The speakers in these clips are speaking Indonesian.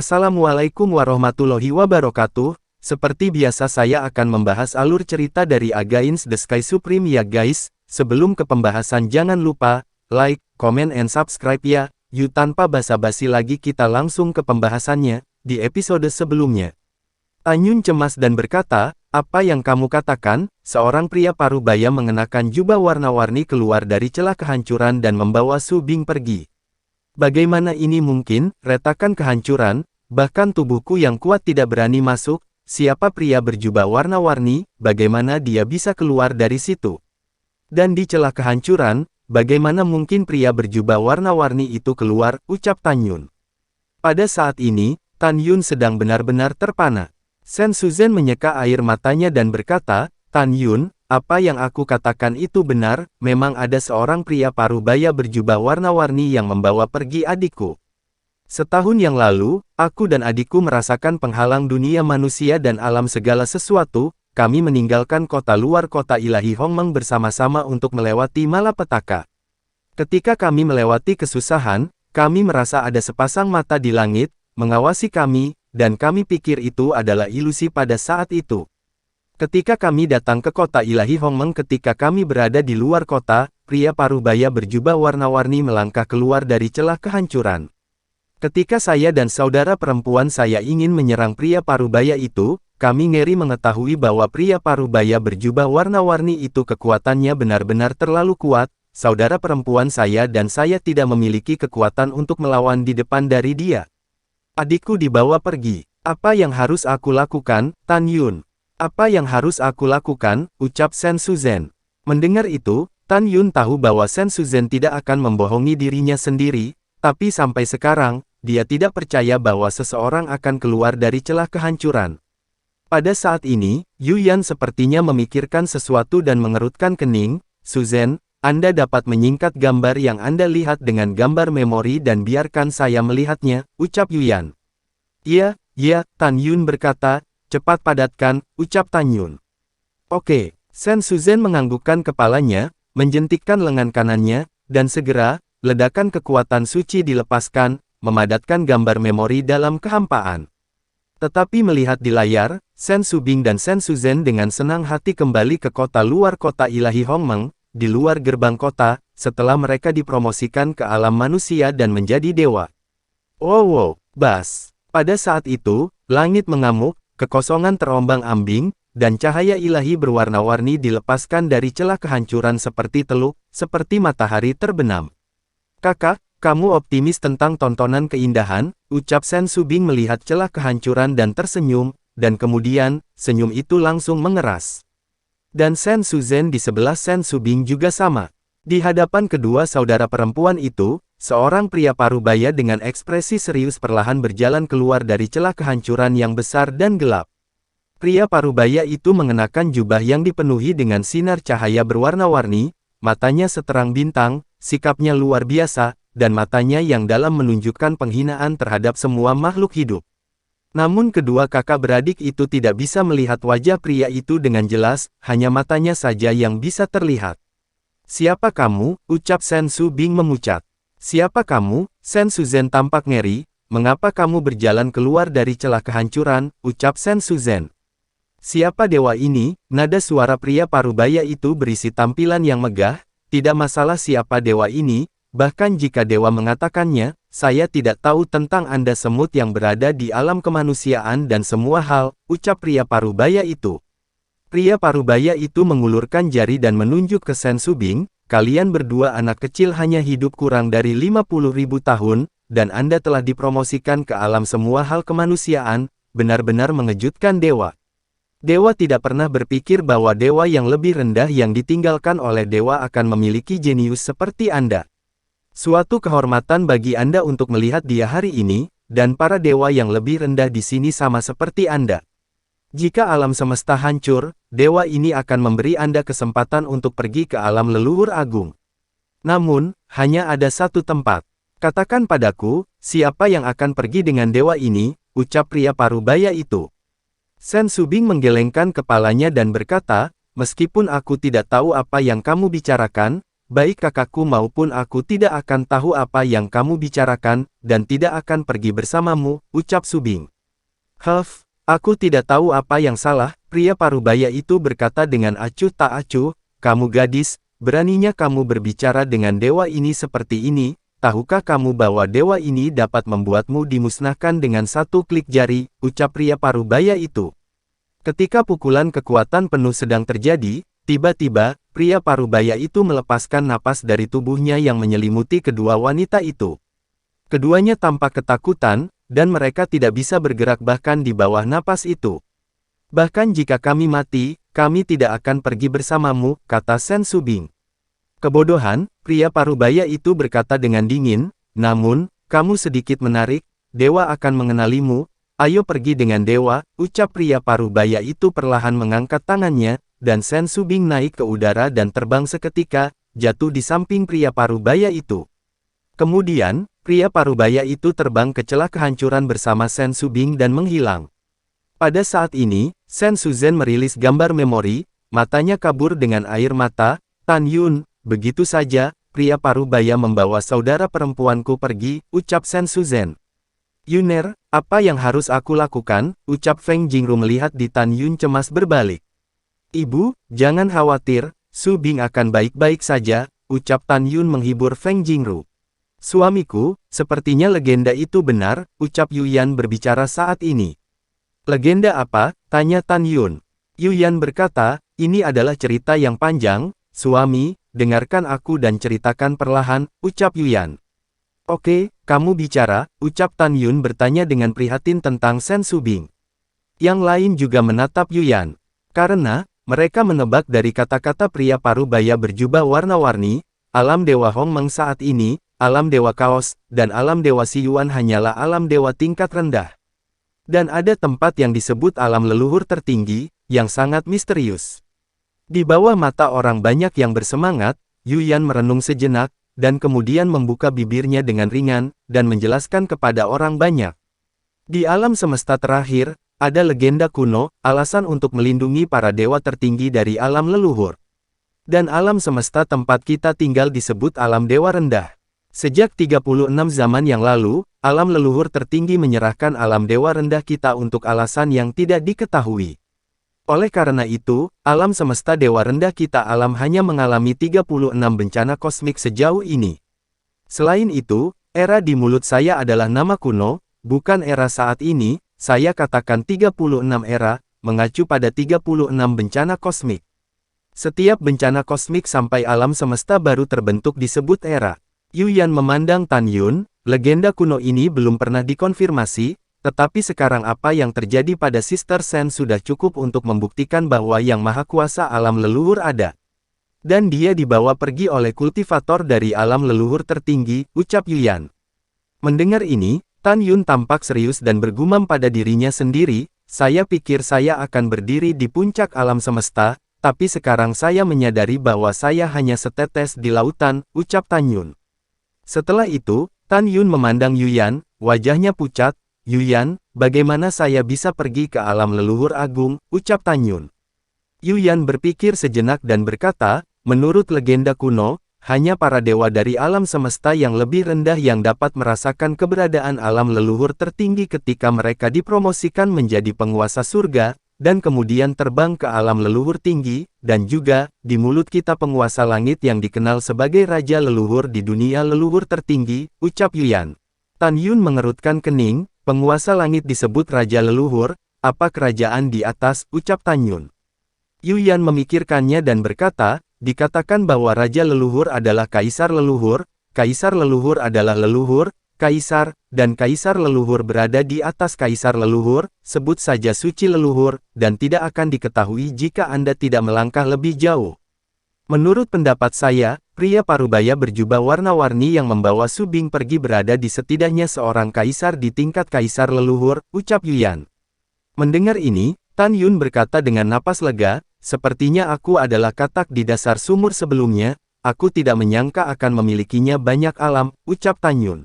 Assalamualaikum warahmatullahi wabarakatuh. Seperti biasa saya akan membahas alur cerita dari Against the Sky Supreme ya guys. Sebelum ke pembahasan jangan lupa, like, comment and subscribe ya. Yuk tanpa basa-basi lagi kita langsung ke pembahasannya, di episode sebelumnya. Tan Yun cemas dan berkata, "Apa yang kamu katakan?" Seorang pria parubaya mengenakan jubah warna-warni keluar dari celah kehancuran dan membawa Su Bing pergi. "Bagaimana ini mungkin, retakan kehancuran, bahkan tubuhku yang kuat tidak berani masuk, siapa pria berjubah warna-warni, bagaimana dia bisa keluar dari situ? Dan di celah kehancuran, bagaimana mungkin pria berjubah warna-warni itu keluar?" ucap Tan Yun. Pada saat ini, Tan Yun sedang benar-benar terpana. Sen Suzhen menyeka air matanya dan berkata, "Tan Yun, apa yang aku katakan itu benar, memang ada seorang pria parubaya berjubah warna-warni yang membawa pergi adikku. Setahun yang lalu, aku dan adikku merasakan penghalang dunia manusia dan alam segala sesuatu, kami meninggalkan kota luar kota ilahi Hongmeng bersama-sama untuk melewati malapetaka. Ketika kami melewati kesusahan, kami merasa ada sepasang mata di langit, mengawasi kami, dan kami pikir itu adalah ilusi pada saat itu. Ketika kami datang ke kota ilahi Hongmeng ketika kami berada di luar kota, pria parubaya berjubah warna-warni melangkah keluar dari celah kehancuran. Ketika saya dan saudara perempuan saya ingin menyerang pria parubaya itu, kami ngeri mengetahui bahwa pria parubaya berjubah warna-warni itu kekuatannya benar-benar terlalu kuat, saudara perempuan saya dan saya tidak memiliki kekuatan untuk melawan di depan dari dia. Adikku dibawa pergi. Apa yang harus aku lakukan, Tan Yun? Apa yang harus aku lakukan, ucap Sen Suzhen. Mendengar itu, Tan Yun tahu bahwa Sen Suzhen tidak akan membohongi dirinya sendiri, tapi sampai sekarang, dia tidak percaya bahwa seseorang akan keluar dari celah kehancuran. Pada saat ini, Yu Yan sepertinya memikirkan sesuatu dan mengerutkan kening. "Suzhen, Anda dapat menyingkat gambar yang Anda lihat dengan gambar memori dan biarkan saya melihatnya," ucap Yu Yan. "Iya, Tan Yun berkata, cepat padatkan," ucap Tan Yun. "Oke." Sen Suzhen menganggukkan kepalanya, menjentikkan lengan kanannya, dan segera, ledakan kekuatan suci dilepaskan, memadatkan gambar memori dalam kehampaan. Tetapi melihat di layar, Sen Subing dan Sen Suzhen dengan senang hati kembali ke kota luar kota ilahi Hongmeng, di luar gerbang kota, setelah mereka dipromosikan ke alam manusia dan menjadi dewa. Wow, bas. Pada saat itu, langit mengamuk, kekosongan terombang-ambing, dan cahaya ilahi berwarna-warni dilepaskan dari celah kehancuran seperti teluk, seperti matahari terbenam. "Kakak, kamu optimis tentang tontonan keindahan," ucap Sen Subing melihat celah kehancuran dan tersenyum, dan kemudian, senyum itu langsung mengeras. Dan Sen Suzhen di sebelah Sen Subing juga sama. Di hadapan kedua saudara perempuan itu, seorang pria parubaya dengan ekspresi serius perlahan berjalan keluar dari celah kehancuran yang besar dan gelap. Pria parubaya itu mengenakan jubah yang dipenuhi dengan sinar cahaya berwarna-warni, matanya seterang bintang, sikapnya luar biasa, dan matanya yang dalam menunjukkan penghinaan terhadap semua makhluk hidup. Namun kedua kakak beradik itu tidak bisa melihat wajah pria itu dengan jelas, hanya matanya saja yang bisa terlihat. "Siapa kamu?" ucap Sen Subing memucat. "Siapa kamu?" Sen Suzhen tampak ngeri. "Mengapa kamu berjalan keluar dari celah kehancuran?" ucap Sen Suzhen. "Siapa dewa ini?" Nada suara pria parubaya itu berisi tampilan yang megah. "Tidak masalah siapa dewa ini, bahkan jika dewa mengatakannya, saya tidak tahu tentang Anda semut yang berada di alam kemanusiaan dan semua hal," ucap pria parubaya itu. Pria parubaya itu mengulurkan jari dan menunjuk ke Sen Subing, "Kalian berdua anak kecil hanya hidup kurang dari 50.000 tahun, dan Anda telah dipromosikan ke alam semua hal kemanusiaan, benar-benar mengejutkan dewa. Dewa tidak pernah berpikir bahwa dewa yang lebih rendah yang ditinggalkan oleh dewa akan memiliki jenius seperti Anda. Suatu kehormatan bagi Anda untuk melihat dia hari ini, dan para dewa yang lebih rendah di sini sama seperti Anda. Jika alam semesta hancur, dewa ini akan memberi Anda kesempatan untuk pergi ke alam leluhur agung. Namun, hanya ada satu tempat. Katakan padaku, siapa yang akan pergi dengan dewa ini?" ucap pria parubaya itu. Sen Subing menggelengkan kepalanya dan berkata, "Meskipun aku tidak tahu apa yang kamu bicarakan, baik kakakku maupun aku tidak akan tahu apa yang kamu bicarakan, dan tidak akan pergi bersamamu, ucap Subing. Huff, aku tidak tahu apa yang salah, pria parubaya itu berkata dengan acuh tak acuh, kamu gadis, beraninya kamu berbicara dengan dewa ini seperti ini, tahukah kamu bahwa dewa ini dapat membuatmu dimusnahkan dengan satu klik jari, ucap pria parubaya itu. Ketika pukulan kekuatan penuh sedang terjadi, tiba-tiba, pria parubaya itu melepaskan napas dari tubuhnya yang menyelimuti kedua wanita itu. Keduanya tampak ketakutan, dan mereka tidak bisa bergerak bahkan di bawah napas itu. Bahkan jika kami mati, kami tidak akan pergi bersamamu, kata Sen Subing. Kebodohan, pria parubaya itu berkata dengan dingin, namun, kamu sedikit menarik, dewa akan mengenalimu, ayo pergi dengan dewa, ucap pria parubaya itu perlahan mengangkat tangannya, dan Sen Subing naik ke udara dan terbang seketika, jatuh di samping pria parubaya itu. Kemudian, pria parubaya itu terbang ke celah kehancuran bersama Sen Subing dan menghilang. Pada saat ini, Sen Suzhen merilis gambar memori, matanya kabur dengan air mata, Tan Yun, begitu saja, pria parubaya membawa saudara perempuanku pergi, ucap Sen Suzhen. Yuner, apa yang harus aku lakukan, ucap Feng Jingru melihat di Tan Yun cemas berbalik. Ibu, jangan khawatir, Subing akan baik-baik saja, ucap Tan Yun menghibur Feng Jingru. Suamiku, sepertinya legenda itu benar, ucap Yuyan berbicara saat ini. Legenda apa? Tanya Tan Yun. Yuyan berkata, ini adalah cerita yang panjang, suami, dengarkan aku dan ceritakan perlahan, ucap Yuyan. Oke, kamu bicara, ucap Tan Yun bertanya dengan prihatin tentang Sen Subing. Yang lain juga menatap Yuyan. Karena, mereka menebak dari kata-kata pria parubaya berjubah warna-warni, alam dewa Hongmeng saat ini, alam dewa kaos, dan alam dewa Siyuan hanyalah alam dewa tingkat rendah. Dan ada tempat yang disebut alam leluhur tertinggi, yang sangat misterius. Di bawah mata orang banyak yang bersemangat, Yuyan merenung sejenak, dan kemudian membuka bibirnya dengan ringan, dan menjelaskan kepada orang banyak. Di alam semesta terakhir, ada legenda kuno, alasan untuk melindungi para dewa tertinggi dari alam leluhur. Dan alam semesta tempat kita tinggal disebut alam dewa rendah. Sejak 36 zaman yang lalu, alam leluhur tertinggi menyerahkan alam dewa rendah kita untuk alasan yang tidak diketahui. Oleh karena itu, alam semesta dewa rendah kita alam hanya mengalami 36 bencana kosmik sejauh ini. Selain itu, era di mulut saya adalah nama kuno, bukan era saat ini, saya katakan 36 era, mengacu pada 36 bencana kosmik. Setiap bencana kosmik sampai alam semesta baru terbentuk disebut era. Yuyan memandang Tan Yun, legenda kuno ini belum pernah dikonfirmasi, tetapi sekarang apa yang terjadi pada Sister Sen sudah cukup untuk membuktikan bahwa Yang Maha Kuasa alam leluhur ada. Dan dia dibawa pergi oleh kultivator dari alam leluhur tertinggi, ucap Yuyan. Mendengar ini, Tan Yun tampak serius dan bergumam pada dirinya sendiri, saya pikir saya akan berdiri di puncak alam semesta, tapi sekarang saya menyadari bahwa saya hanya setetes di lautan, ucap Tan Yun. Setelah itu, Tan Yun memandang Yuyan, wajahnya pucat, Yuyan, bagaimana saya bisa pergi ke alam leluhur agung, ucap Tan Yun. Yuyan berpikir sejenak dan berkata, menurut legenda kuno, hanya para dewa dari alam semesta yang lebih rendah yang dapat merasakan keberadaan alam leluhur tertinggi ketika mereka dipromosikan menjadi penguasa surga, dan kemudian terbang ke alam leluhur tinggi, dan juga, di mulut kita penguasa langit yang dikenal sebagai Raja Leluhur di dunia leluhur tertinggi, ucap Yuyan. Tan Yun mengerutkan kening, penguasa langit disebut Raja Leluhur, apa kerajaan di atas, ucap Tan Yun. Yuyan memikirkannya dan berkata, dikatakan bahwa Raja Leluhur adalah Kaisar Leluhur adalah leluhur, Kaisar, dan Kaisar Leluhur berada di atas Kaisar Leluhur, sebut saja Suci Leluhur, dan tidak akan diketahui jika Anda tidak melangkah lebih jauh. Menurut pendapat saya, pria parubaya berjubah warna-warni yang membawa Subing pergi berada di setidaknya seorang Kaisar di tingkat Kaisar Leluhur, ucap Yuyan. Mendengar ini, Tan Yun berkata dengan napas lega, sepertinya aku adalah katak di dasar sumur sebelumnya, aku tidak menyangka akan memilikinya banyak alam, ucap Tan Yun.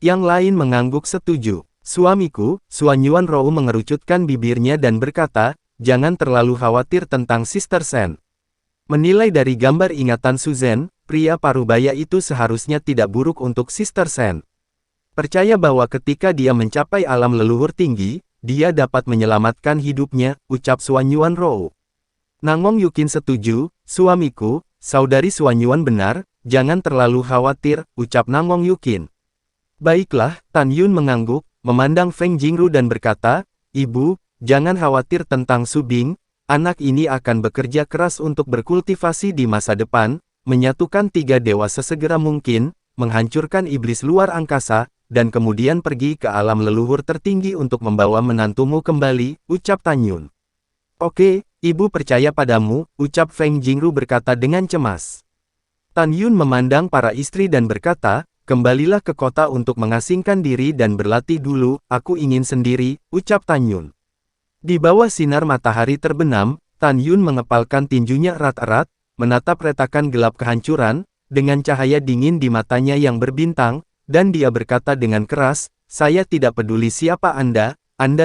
Yang lain mengangguk setuju. Suamiku, Suan Yuan Rou mengerucutkan bibirnya dan berkata, jangan terlalu khawatir tentang Sister Sen. Menilai dari gambar ingatan Suzhen, pria parubaya itu seharusnya tidak buruk untuk Sister Sen. Percaya bahwa ketika dia mencapai alam leluhur tinggi, dia dapat menyelamatkan hidupnya, ucap Xuan Yuan Rou. Nangong Yukin setuju, suamiku, saudari Xuan Yuan benar, jangan terlalu khawatir, ucap Nangong Yukin. Baiklah, Tan Yun mengangguk, memandang Feng Jingru dan berkata, Ibu, jangan khawatir tentang Su Bing, anak ini akan bekerja keras untuk berkultivasi di masa depan, menyatukan 3 dewa sesegera mungkin, menghancurkan iblis luar angkasa, dan kemudian pergi ke alam leluhur tertinggi untuk membawa menantumu kembali, ucap Tan Yun. Oke, ibu percaya padamu, ucap Feng Jingru berkata dengan cemas. Tan Yun memandang para istri dan berkata, kembalilah ke kota untuk mengasingkan diri dan berlatih dulu, aku ingin sendiri, ucap Tan Yun. Di bawah sinar matahari terbenam, Tan Yun mengepalkan tinjunya erat-erat, menatap retakan gelap kehancuran, dengan cahaya dingin di matanya yang berbintang, dan dia berkata dengan keras, saya tidak peduli siapa Anda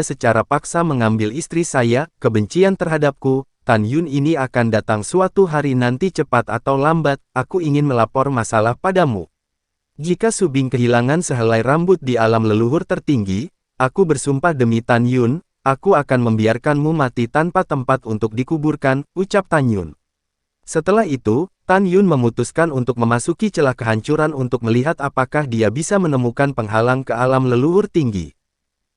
secara paksa mengambil istri saya, kebencian terhadapku, Tan Yun ini akan datang suatu hari nanti cepat atau lambat, aku ingin melapor masalah padamu. Jika Su Bing kehilangan sehelai rambut di alam leluhur tertinggi, aku bersumpah demi Tan Yun, aku akan membiarkanmu mati tanpa tempat untuk dikuburkan, ucap Tan Yun. Setelah itu, Tan Yun memutuskan untuk memasuki celah kehancuran untuk melihat apakah dia bisa menemukan penghalang ke alam leluhur tinggi.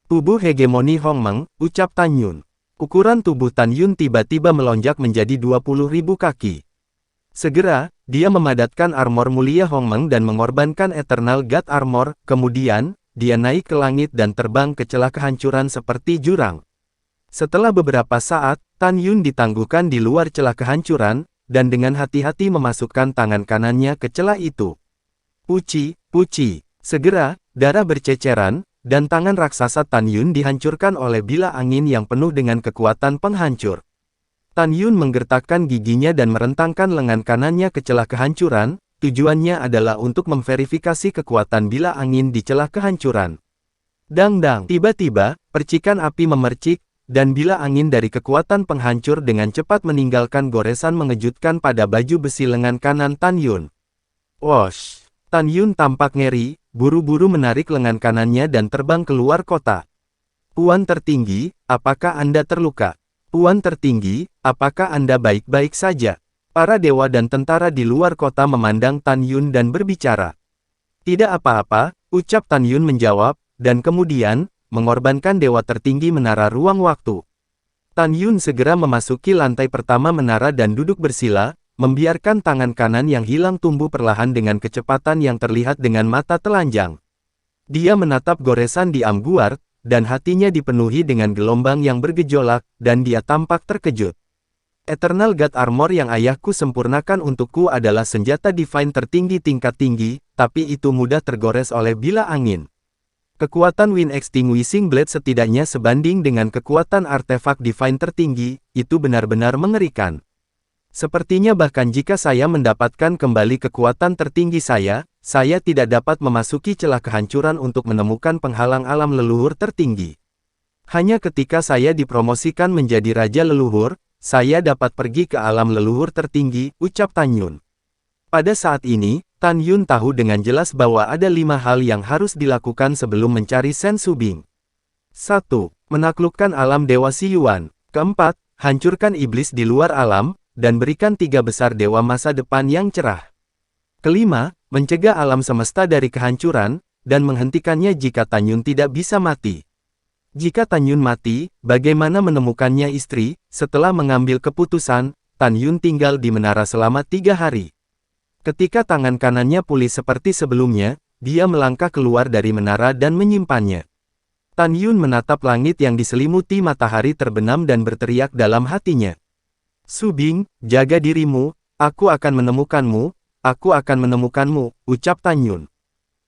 Tubuh hegemoni Hongmeng, ucap Tan Yun. Ukuran tubuh Tan Yun tiba-tiba melonjak menjadi 20.000 kaki. Segera, dia memadatkan armor mulia Hongmeng dan mengorbankan Eternal God Armor, kemudian, dia naik ke langit dan terbang ke celah kehancuran seperti jurang. Setelah beberapa saat, Tan Yun ditangguhkan di luar celah kehancuran, dan dengan hati-hati memasukkan tangan kanannya ke celah itu. Puci, puci. Segera, darah berceceran, dan tangan raksasa Tan Yun dihancurkan oleh bila angin yang penuh dengan kekuatan penghancur. Tan Yun menggertakkan giginya dan merentangkan lengan kanannya ke celah kehancuran, tujuannya adalah untuk memverifikasi kekuatan bila angin di celah kehancuran. Dang-dang, tiba-tiba, percikan api memercik, dan bila angin dari kekuatan penghancur dengan cepat meninggalkan goresan mengejutkan pada baju besi lengan kanan Tan Yun. Wosh! Tan Yun tampak ngeri, buru-buru menarik lengan kanannya dan terbang keluar kota. Puan tertinggi, apakah Anda terluka? Puan tertinggi, apakah Anda baik-baik saja? Para dewa dan tentara di luar kota memandang Tan Yun dan berbicara. Tidak apa-apa, ucap Tan Yun menjawab, dan kemudian, mengorbankan dewa tertinggi menara ruang waktu. Tan Yun segera memasuki lantai pertama menara dan duduk bersila, membiarkan tangan kanan yang hilang tumbuh perlahan dengan kecepatan yang terlihat dengan mata telanjang. Dia menatap goresan di Amguard, dan hatinya dipenuhi dengan gelombang yang bergejolak, dan dia tampak terkejut. Eternal God Armor yang ayahku sempurnakan untukku adalah senjata divine tertinggi tingkat tinggi, tapi itu mudah tergores oleh bila angin. Kekuatan Wind Extinguishing Blade setidaknya sebanding dengan kekuatan artefak divine tertinggi, itu benar-benar mengerikan. Sepertinya bahkan jika saya mendapatkan kembali kekuatan tertinggi saya tidak dapat memasuki celah kehancuran untuk menemukan penghalang alam leluhur tertinggi. Hanya ketika saya dipromosikan menjadi Raja Leluhur, saya dapat pergi ke alam leluhur tertinggi, ucap Tan Yun. Pada saat ini, Tan Yun tahu dengan jelas bahwa ada 5 hal yang harus dilakukan sebelum mencari Sen Su Bing. 1. Menaklukkan alam Dewa Si Yuan. Keempat, hancurkan iblis di luar alam, dan berikan 3 besar dewa masa depan yang cerah. Kelima, mencegah alam semesta dari kehancuran, dan menghentikannya jika Tan Yun tidak bisa mati. Jika Tan Yun mati, bagaimana menemukannya istri? Setelah mengambil keputusan, Tan Yun tinggal di menara selama 3 hari. Ketika tangan kanannya pulih seperti sebelumnya, dia melangkah keluar dari menara dan menyimpannya. Tan Yun menatap langit yang diselimuti matahari terbenam dan berteriak dalam hatinya. Su Bing, jaga dirimu, aku akan menemukanmu, ucap Tan Yun.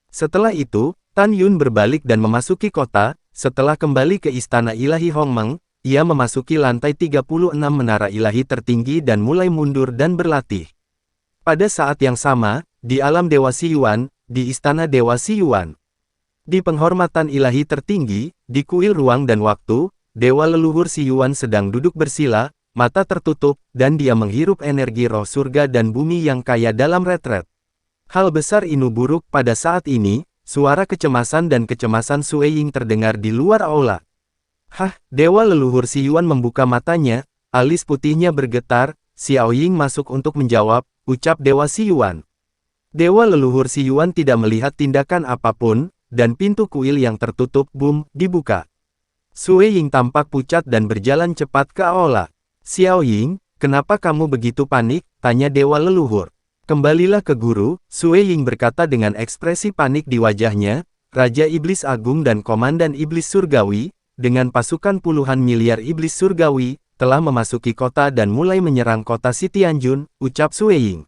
Setelah itu, Tan Yun berbalik dan memasuki kota. Setelah kembali ke Istana Ilahi Hongmeng, ia memasuki lantai 36 menara ilahi tertinggi dan mulai mundur dan berlatih. Pada saat yang sama, di alam Dewa Si Yuan, di Istana Dewa Si Yuan. Di penghormatan ilahi tertinggi, di kuil ruang dan waktu, Dewa Leluhur Si Yuan sedang duduk bersila, mata tertutup, dan dia menghirup energi roh surga dan bumi yang kaya dalam retret. Hal besar ini buruk pada saat ini, suara kecemasan dan kecemasan Sue Ying terdengar di luar aula. Hah, Dewa Leluhur Si Yuan membuka matanya, alis putihnya bergetar, Xiao Ying masuk untuk menjawab, ucap Dewa Si Yuan. Dewa Leluhur Si Yuan tidak melihat tindakan apapun, dan pintu kuil yang tertutup, boom, dibuka. Sue Ying tampak pucat dan berjalan cepat ke aula. Xiao Ying, kenapa kamu begitu panik? Tanya Dewa Leluhur. Kembalilah ke guru, Sue Ying berkata dengan ekspresi panik di wajahnya, Raja Iblis Agung dan Komandan Iblis Surgawi, dengan pasukan puluhan miliar Iblis Surgawi, telah memasuki kota dan mulai menyerang kota Sitianjun, ucap Sue Ying.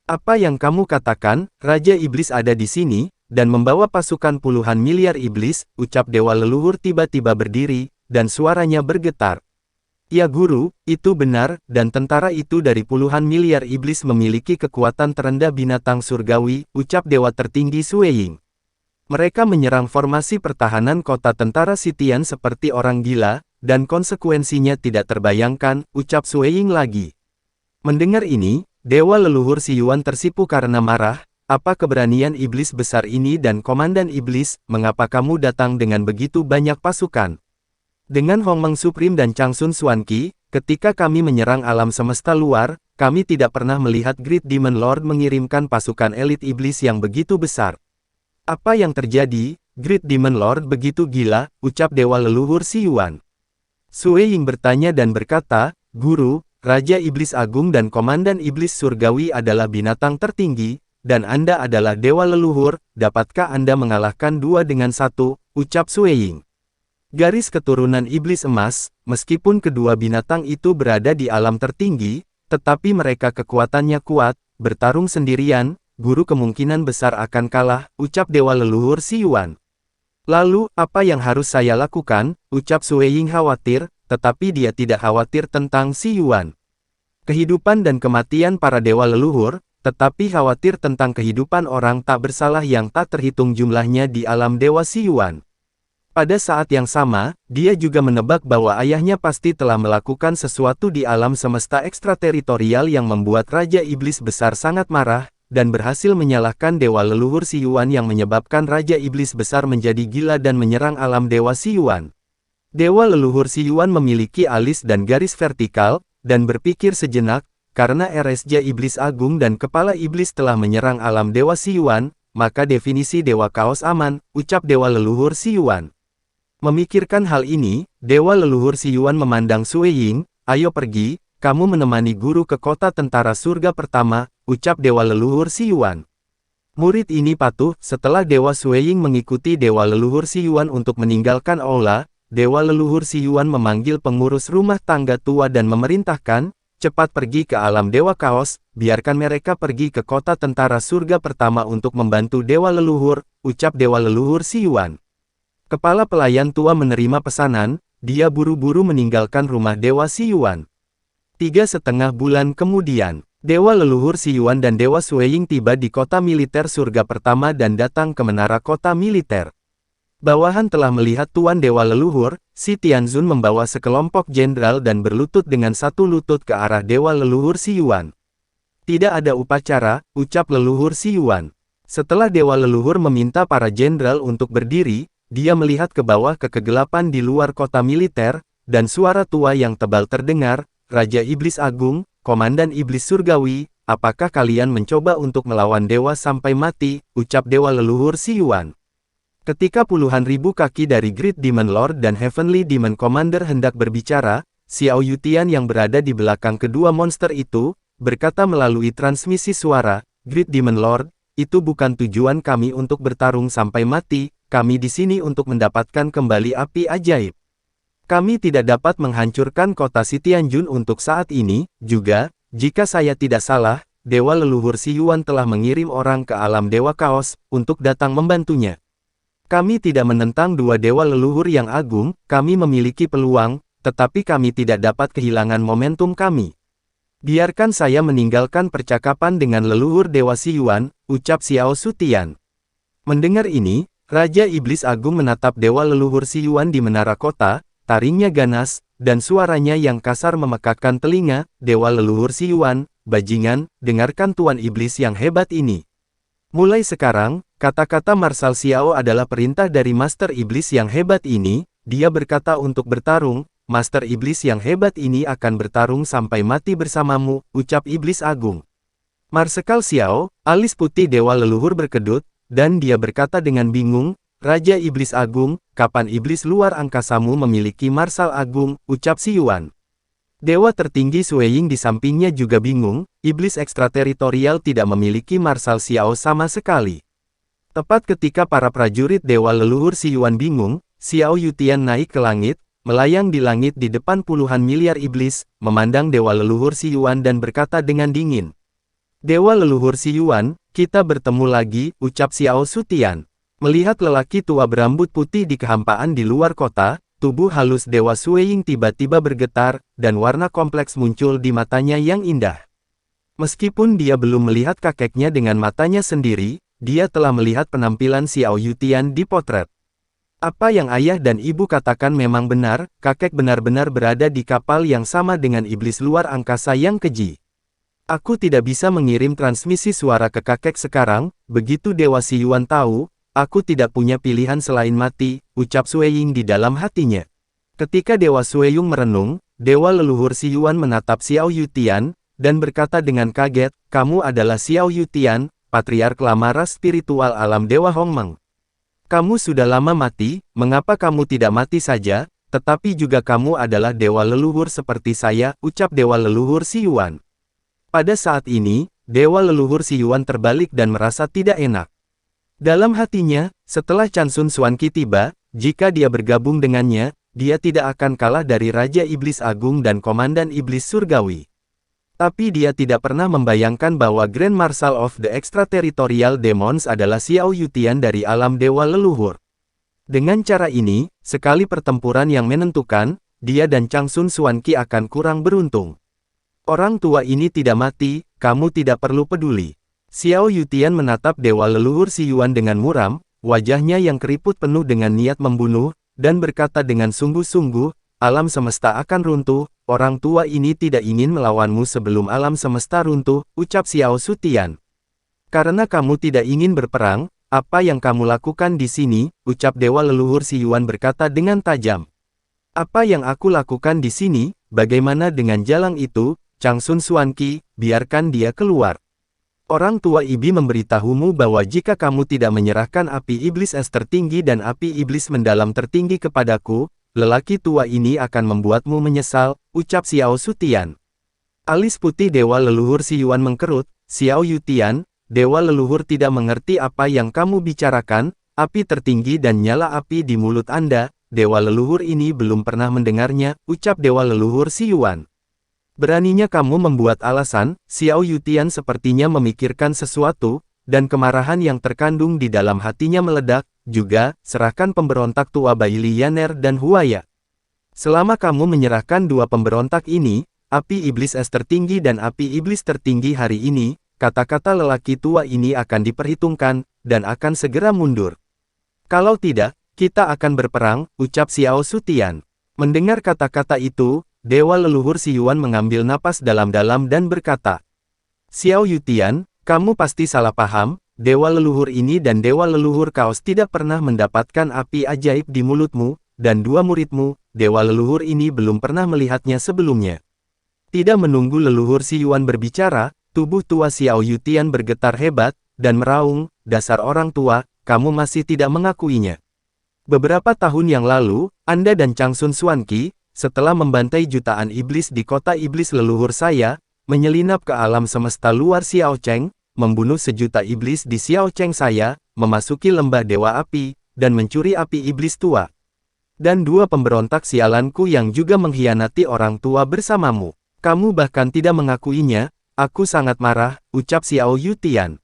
Apa yang kamu katakan, Raja Iblis ada di sini, dan membawa pasukan puluhan miliar iblis, ucap Dewa Leluhur tiba-tiba berdiri, dan suaranya bergetar. Ya guru, itu benar, dan tentara itu dari puluhan miliar iblis memiliki kekuatan terendah binatang surgawi, ucap Dewa tertinggi Sue Ying. Mereka menyerang formasi pertahanan kota tentara Sitian seperti orang gila, dan konsekuensinya tidak terbayangkan, ucap Sue Ying lagi. Mendengar ini, Dewa Leluhur Si Yuan tersipu karena marah. Apa keberanian iblis besar ini dan Komandan Iblis, mengapa kamu datang dengan begitu banyak pasukan? Dengan Hongmeng Supreme dan Changsun Xuanqi, ketika kami menyerang alam semesta luar, kami tidak pernah melihat Great Demon Lord mengirimkan pasukan elit iblis yang begitu besar. Apa yang terjadi? Great Demon Lord begitu gila, ucap Dewa Leluhur Si Yuan. Sue Ying bertanya dan berkata, Guru, Raja Iblis Agung dan Komandan Iblis Surgawi adalah binatang tertinggi, dan Anda adalah Dewa Leluhur, dapatkah Anda mengalahkan 2 dengan 1, ucap Sue Ying. Garis keturunan Iblis Emas, meskipun kedua binatang itu berada di alam tertinggi, tetapi mereka kekuatannya kuat, bertarung sendirian, guru kemungkinan besar akan kalah, ucap Dewa Leluhur Si Yuan. Lalu, apa yang harus saya lakukan, ucap Sue Ying khawatir, tetapi dia tidak khawatir tentang Si Yuan. Kehidupan dan kematian para Dewa Leluhur, tetapi khawatir tentang kehidupan orang tak bersalah yang tak terhitung jumlahnya di alam Dewa Si Yuan. Pada saat yang sama, dia juga menebak bahwa ayahnya pasti telah melakukan sesuatu di alam semesta ekstrateritorial yang membuat Raja Iblis Besar sangat marah, dan berhasil menyalahkan Dewa Leluhur Si Yuan yang menyebabkan Raja Iblis Besar menjadi gila dan menyerang alam Dewa Si Yuan. Dewa Leluhur Si Yuan memiliki alis dan garis vertikal, dan berpikir sejenak, karena RSJ Iblis Agung dan Kepala Iblis telah menyerang alam Dewa Si Yuan, maka definisi Dewa Kaos aman, ucap Dewa Leluhur Si Yuan. Memikirkan hal ini, Dewa Leluhur Si Yuan memandang Sue Ying, ayo pergi, kamu menemani guru ke kota tentara surga pertama, ucap Dewa Leluhur Si Yuan. Murid ini patuh, setelah Dewa Sue Ying mengikuti Dewa Leluhur Si Yuan untuk meninggalkan aula, Dewa Leluhur Si Yuan memanggil pengurus rumah tangga tua dan memerintahkan, cepat pergi ke alam Dewa Kaos, biarkan mereka pergi ke kota tentara surga pertama untuk membantu Dewa Leluhur, ucap Dewa Leluhur Si Yuan. Kepala pelayan tua menerima pesanan, dia buru-buru meninggalkan rumah Dewa Si Yuan. 3,5 bulan kemudian, Dewa Leluhur Si Yuan dan Dewa Sue Ying tiba di kota militer surga pertama dan datang ke menara kota militer. Bawahan telah melihat Tuan Dewa Leluhur, Si Tianzun membawa sekelompok jenderal dan berlutut dengan satu lutut ke arah Dewa Leluhur Si Yuan. Tidak ada upacara, ucap Leluhur Si Yuan. Setelah Dewa Leluhur meminta para jenderal untuk berdiri, dia melihat ke bawah ke kegelapan di luar kota militer, dan suara tua yang tebal terdengar, Raja Iblis Agung, Komandan Iblis Surgawi, apakah kalian mencoba untuk melawan dewa sampai mati, ucap Dewa Leluhur Si Yuan. Ketika puluhan ribu kaki dari Great Demon Lord dan Heavenly Demon Commander hendak berbicara, Xiao Yutian yang berada di belakang kedua monster itu, berkata melalui transmisi suara, Great Demon Lord, itu bukan tujuan kami untuk bertarung sampai mati, kami di sini untuk mendapatkan kembali api ajaib. Kami tidak dapat menghancurkan kota Sitianjun untuk saat ini, juga, jika saya tidak salah, Dewa Leluhur Si Yuan telah mengirim orang ke alam Dewa Kaos, untuk datang membantunya. Kami tidak menentang dua dewa leluhur yang agung, kami memiliki peluang, tetapi kami tidak dapat kehilangan momentum kami. Biarkan saya meninggalkan percakapan dengan leluhur Dewa Si Yuan, ucap Xiao Sutian. Mendengar ini, Raja Iblis Agung menatap Dewa Leluhur Si Yuan di menara kota, taringnya ganas, dan suaranya yang kasar memekakkan telinga, Dewa leluhur Si Yuan, bajingan, dengarkan Tuan Iblis yang hebat ini. Mulai sekarang, kata-kata Marshal Xiao adalah perintah dari Master Iblis yang hebat ini, dia berkata untuk bertarung, Master Iblis yang hebat ini akan bertarung sampai mati bersamamu, ucap Iblis Agung. Marsekal Xiao, alis putih Dewa leluhur berkedut, dan dia berkata dengan bingung, Raja Iblis Agung, kapan iblis luar angkasamu memiliki Marshal Agung, ucap Si Yuan. Dewa tertinggi Sui Ying di sampingnya juga bingung, iblis ekstrateritorial tidak memiliki Marshal Xiao sama sekali. Tepat ketika para prajurit Dewa leluhur Si Yuan bingung, Xiao Yutian naik ke langit, melayang di langit di depan puluhan miliar iblis, memandang Dewa leluhur Si Yuan dan berkata dengan dingin. Dewa leluhur Si Yuan, kita bertemu lagi, ucap Xiao Sutian. Melihat lelaki tua berambut putih di kehampaan di luar kota, tubuh halus Dewa Sui Ying tiba-tiba bergetar, dan warna kompleks muncul di matanya yang indah. Meskipun dia belum melihat kakeknya dengan matanya sendiri, dia telah melihat penampilan Xiao Yutian di potret. Apa yang ayah dan ibu katakan memang benar, kakek benar-benar berada di kapal yang sama dengan iblis luar angkasa yang keji. Aku tidak bisa mengirim transmisi suara ke kakek sekarang, begitu Dewa Si Yuan tahu, aku tidak punya pilihan selain mati, ucap Sui Ying di dalam hatinya. Ketika Dewa Sui Ying merenung, Dewa leluhur Si Yuan menatap Xiao Yutian, dan berkata dengan kaget, kamu adalah Xiao Yutian, patriark lama ras spiritual alam Dewa Hongmeng. Kamu sudah lama mati, mengapa kamu tidak mati saja, tetapi juga kamu adalah Dewa leluhur seperti saya, ucap Dewa leluhur Si Yuan. Pada saat ini, Dewa leluhur Si Yuan terbalik dan merasa tidak enak. Dalam hatinya, setelah Chan Sun Xuanqi tiba, jika dia bergabung dengannya, dia tidak akan kalah dari Raja Iblis Agung dan Komandan Iblis Surgawi. Tapi dia tidak pernah membayangkan bahwa Grand Marshal of the Extraterritorial Demons adalah Xiao Yutian dari alam Dewa leluhur. Dengan cara ini, sekali pertempuran yang menentukan, dia dan Chan Sun Xuanqi akan kurang beruntung. Orang tua ini tidak mati, kamu tidak perlu peduli. Xiao Yutian menatap Dewa leluhur Si Yuan dengan muram, wajahnya yang keriput penuh dengan niat membunuh, dan berkata dengan sungguh-sungguh, alam semesta akan runtuh, orang tua ini tidak ingin melawanmu sebelum alam semesta runtuh, ucap Xiao Sutian. Karena kamu tidak ingin berperang, apa yang kamu lakukan di sini, ucap Dewa leluhur Si Yuan berkata dengan tajam. Apa yang aku lakukan di sini, bagaimana dengan jalang itu, Chan Sun Xuanqi, biarkan dia keluar. Orang tua Ibi memberitahumu bahwa jika kamu tidak menyerahkan api iblis es tertinggi dan api iblis mendalam tertinggi kepadaku, lelaki tua ini akan membuatmu menyesal, ucap Xiao Sutian. Alis putih Dewa leluhur Si Yuan mengkerut, Xiao Yutian, Dewa leluhur tidak mengerti apa yang kamu bicarakan, api tertinggi dan nyala api di mulut Anda, Dewa leluhur ini belum pernah mendengarnya, ucap Dewa leluhur Si Yuan. Beraninya kamu membuat alasan, Xiao Yutian sepertinya memikirkan sesuatu, dan kemarahan yang terkandung di dalam hatinya meledak, juga, serahkan pemberontak tua Bai Lianer dan Huaya. Selama kamu menyerahkan dua pemberontak ini, api iblis es tertinggi dan api iblis tertinggi hari ini, kata-kata lelaki tua ini akan diperhitungkan, dan akan segera mundur. Kalau tidak, kita akan berperang, ucap Xiao Sutian. Mendengar kata-kata itu, Dewa leluhur Si Yuan mengambil napas dalam-dalam dan berkata, Xiao Yutian, kamu pasti salah paham, Dewa leluhur ini dan Dewa leluhur kaos tidak pernah mendapatkan api ajaib di mulutmu, dan dua muridmu, Dewa leluhur ini belum pernah melihatnya sebelumnya. Tidak menunggu leluhur Si Yuan berbicara, tubuh tua Xiao Yutian bergetar hebat, dan meraung, dasar orang tua, kamu masih tidak mengakuinya. Beberapa tahun yang lalu, Anda dan Chan Sun Xuanqi, setelah membantai jutaan iblis di kota iblis leluhur saya, menyelinap ke alam semesta luar Xiao Cheng, membunuh sejuta iblis di Xiao Cheng saya, memasuki lembah Dewa Api, dan mencuri api iblis tua. Dan dua pemberontak sialanku yang juga mengkhianati orang tua bersamamu. Kamu bahkan tidak mengakuinya, aku sangat marah, ucap Xiao Yutian.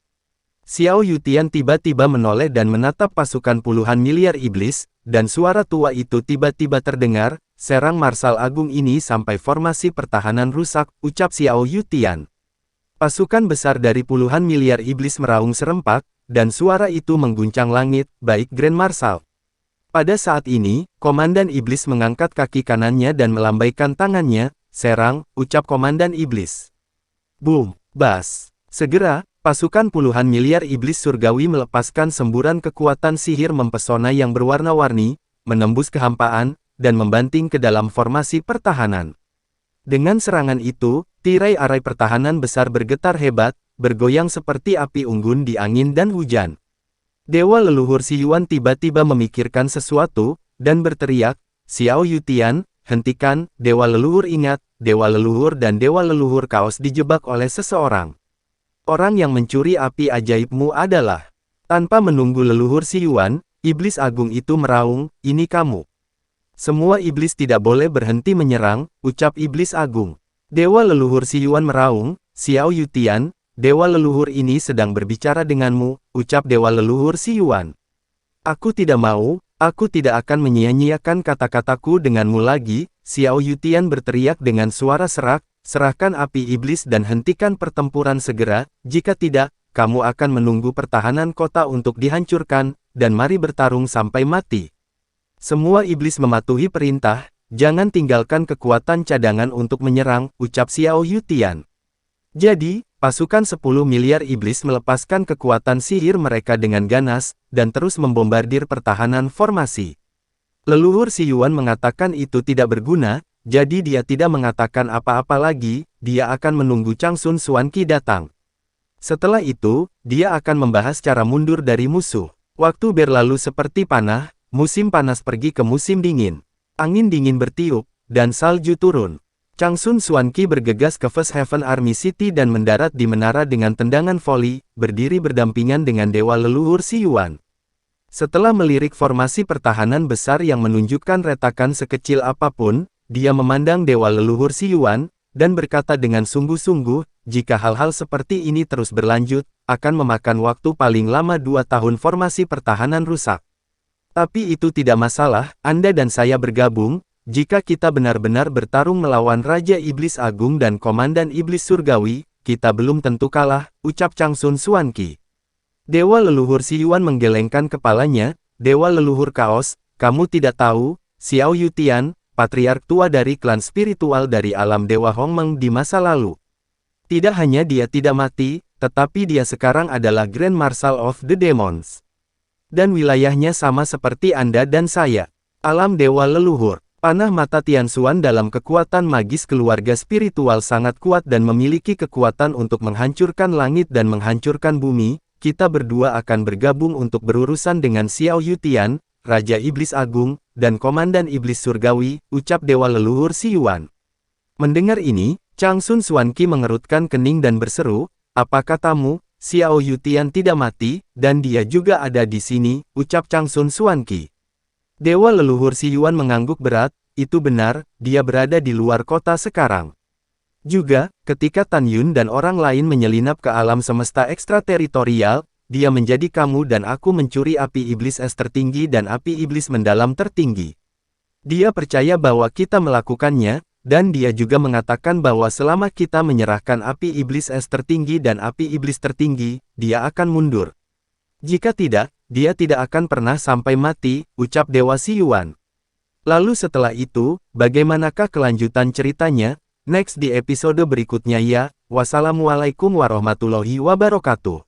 Xiao Yutian tiba-tiba menoleh dan menatap pasukan puluhan miliar iblis, dan suara tua itu tiba-tiba terdengar, serang Marshal Agung ini sampai formasi pertahanan rusak, ucap Xiao Yutian. Pasukan besar dari puluhan miliar iblis meraung serempak, dan suara itu mengguncang langit, baik Grand Marshal. Pada saat ini, Komandan Iblis mengangkat kaki kanannya dan melambaikan tangannya. Serang, ucap Komandan Iblis. Boom! Bas! Segera, pasukan puluhan miliar iblis surgawi melepaskan semburan kekuatan sihir mempesona yang berwarna-warni, menembus kehampaan, dan membanting ke dalam formasi pertahanan. Dengan serangan itu, tirai-arai pertahanan besar bergetar hebat, bergoyang seperti api unggun di angin dan hujan. Dewa leluhur Si Yuan tiba-tiba memikirkan sesuatu, dan berteriak, "Xiao Yutian, hentikan, Dewa leluhur ingat, Dewa leluhur dan Dewa leluhur kaos dijebak oleh seseorang. Orang yang mencuri api ajaibmu adalah..." Tanpa menunggu leluhur Si Yuan, iblis agung itu meraung, "Ini kamu." "Semua iblis tidak boleh berhenti menyerang," ucap iblis agung. Dewa leluhur Si Yuan meraung, "Xiao Yutian, Dewa leluhur ini sedang berbicara denganmu," ucap Dewa leluhur Si Yuan. "Aku tidak mau, aku tidak akan menyia-nyiakan kata-kataku denganmu lagi." Xiao Yutian berteriak dengan suara serak, "Serahkan api iblis dan hentikan pertempuran segera, jika tidak, kamu akan menunggu pertahanan kota untuk dihancurkan, dan mari bertarung sampai mati." Semua iblis mematuhi perintah, "Jangan tinggalkan kekuatan cadangan untuk menyerang," ucap Xiao Yutian. Jadi, pasukan 10 miliar iblis melepaskan kekuatan sihir mereka dengan ganas, dan terus membombardir pertahanan formasi. Leluhur Si Yuan mengatakan itu tidak berguna, jadi dia tidak mengatakan apa-apa lagi, dia akan menunggu Changsun Xuanqi datang. Setelah itu, dia akan membahas cara mundur dari musuh. Waktu berlalu seperti panah, musim panas pergi ke musim dingin. Angin dingin bertiup, dan salju turun. Changsun Xuanqi bergegas ke First Heaven Army City dan mendarat di menara dengan tendangan voli, berdiri berdampingan dengan Dewa leluhur Si Yuan. Setelah melirik formasi pertahanan besar yang menunjukkan retakan sekecil apapun, dia memandang Dewa leluhur Si Yuan, dan berkata dengan sungguh-sungguh, "Jika hal-hal seperti ini terus berlanjut, akan memakan waktu paling lama 2 tahun formasi pertahanan rusak. Tapi itu tidak masalah, Anda dan saya bergabung. Jika kita benar-benar bertarung melawan Raja Iblis Agung dan Komandan Iblis Surgawi, kita belum tentu kalah," ucap Changsun Xuanqi. Dewa leluhur Si Yuan menggelengkan kepalanya, "Dewa leluhur kaos, kamu tidak tahu, Xiao Yutian, patriark tua dari klan spiritual dari alam Dewa Hongmeng di masa lalu. Tidak hanya dia tidak mati, tetapi dia sekarang adalah Grand Marshal of the Demons. Dan wilayahnya sama seperti Anda dan saya. Alam Dewa leluhur." Panah mata Tianxuan dalam kekuatan magis keluarga spiritual sangat kuat dan memiliki kekuatan untuk menghancurkan langit dan menghancurkan bumi. "Kita berdua akan bergabung untuk berurusan dengan Xiao Yutian, Raja Iblis Agung, dan Komandan Iblis Surgawi," ucap Dewa leluhur Si Yuan. Mendengar ini, Changsun Xuanqi mengerutkan kening dan berseru, "Apa katamu, Xiao Yutian tidak mati, dan dia juga ada di sini," ucap Changsun Xuanqi. Dewa leluhur Si Yuan mengangguk berat, "Itu benar, dia berada di luar kota sekarang." Juga, ketika Tan Yun dan orang lain menyelinap ke alam semesta ekstrateritorial, dia menjadi kamu dan aku mencuri api iblis es tertinggi dan api iblis mendalam tertinggi. Dia percaya bahwa kita melakukannya, dan dia juga mengatakan bahwa selama kita menyerahkan api iblis es tertinggi dan api iblis tertinggi, dia akan mundur. Jika tidak, dia tidak akan pernah sampai mati, ucap Dewa Si Yuan. Lalu setelah itu, bagaimanakah kelanjutan ceritanya? Next di episode berikutnya ya. Wassalamualaikum warahmatullahi wabarakatuh.